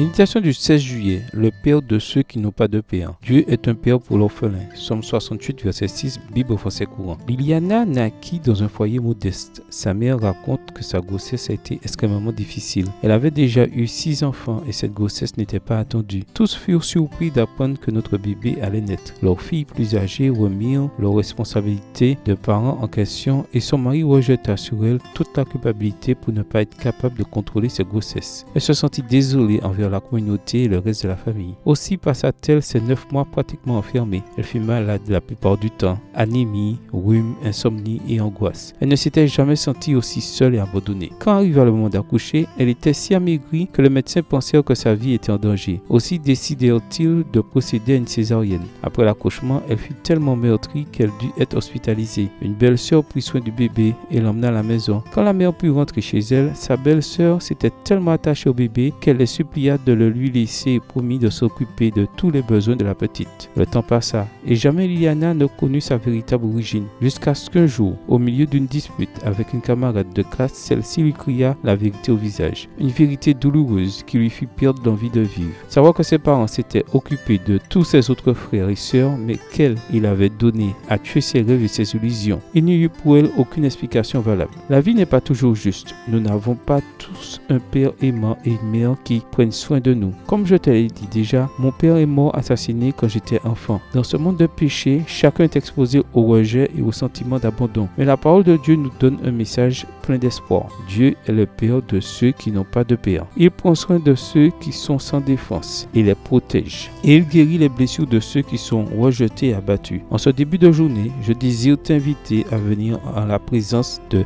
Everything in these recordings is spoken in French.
Méditation du 16 juillet, le Père de ceux qui n'ont pas de père. Dieu est un père pour l'orphelin. Somme 68, verset 6, Bible au français courant. Liliana naquit dans un foyer modeste. Sa mère raconte que sa grossesse a été extrêmement difficile. Elle avait déjà eu 6 enfants et cette grossesse n'était pas attendue. Tous furent surpris d'apprendre que notre bébé allait naître. Leur fille plus âgée remirent leur responsabilité de parents en question et son mari rejeta sur elle toute la culpabilité pour ne pas être capable de contrôler cette grossesse. Elle se sentit désolée envers la communauté et le reste de la famille. Aussi passa-t-elle ces 9 mois pratiquement enfermée. Elle fut malade la plupart du temps, anémie, rhume, insomnie et angoisse. Elle ne s'était jamais sentie aussi seule et abandonnée. Quand arriva le moment d'accoucher, elle était si amaigrie que le médecin pensait que sa vie était en danger. Aussi décidèrent-ils de procéder à une césarienne. Après l'accouchement, elle fut tellement meurtrie qu'elle dut être hospitalisée. Une belle-sœur prit soin du bébé et l'emmena à la maison. Quand la mère put rentrer chez elle, sa belle-sœur s'était tellement attachée au bébé qu'elle les supplia de le lui laisser et promit de s'occuper de tous les besoins de la petite. Le temps passa et jamais Liliana ne connut sa véritable origine, jusqu'à ce qu'un jour, au milieu d'une dispute avec une camarade de classe, celle-ci lui cria la vérité au visage. Une vérité douloureuse qui lui fit perdre l'envie de vivre. Savoir que ses parents s'étaient occupés de tous ses autres frères et sœurs, mais qu'elle, il avait donné à tuer ses rêves et ses illusions. Il n'y eut pour elle aucune explication valable. La vie n'est pas toujours juste. Nous n'avons pas tous un père aimant et une mère qui prennent soin de nous. Comme je te l'ai dit déjà, mon père est mort assassiné quand j'étais enfant. Dans ce monde de péché, chacun est exposé au rejet et au sentiment d'abandon. Mais la parole de Dieu nous donne un message plein d'espoir. Dieu est le père de ceux qui n'ont pas de père. Il prend soin de ceux qui sont sans défense et les protège. Et il guérit les blessures de ceux qui sont rejetés et abattus. En ce début de journée, je désire t'inviter à venir en la présence de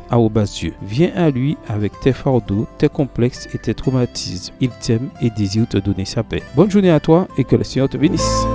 Dieu. Viens à lui avec tes fardeaux, tes complexes et tes traumatismes. Il t'aime et désire te donner sa paix. Bonne journée à toi et que le Seigneur te bénisse.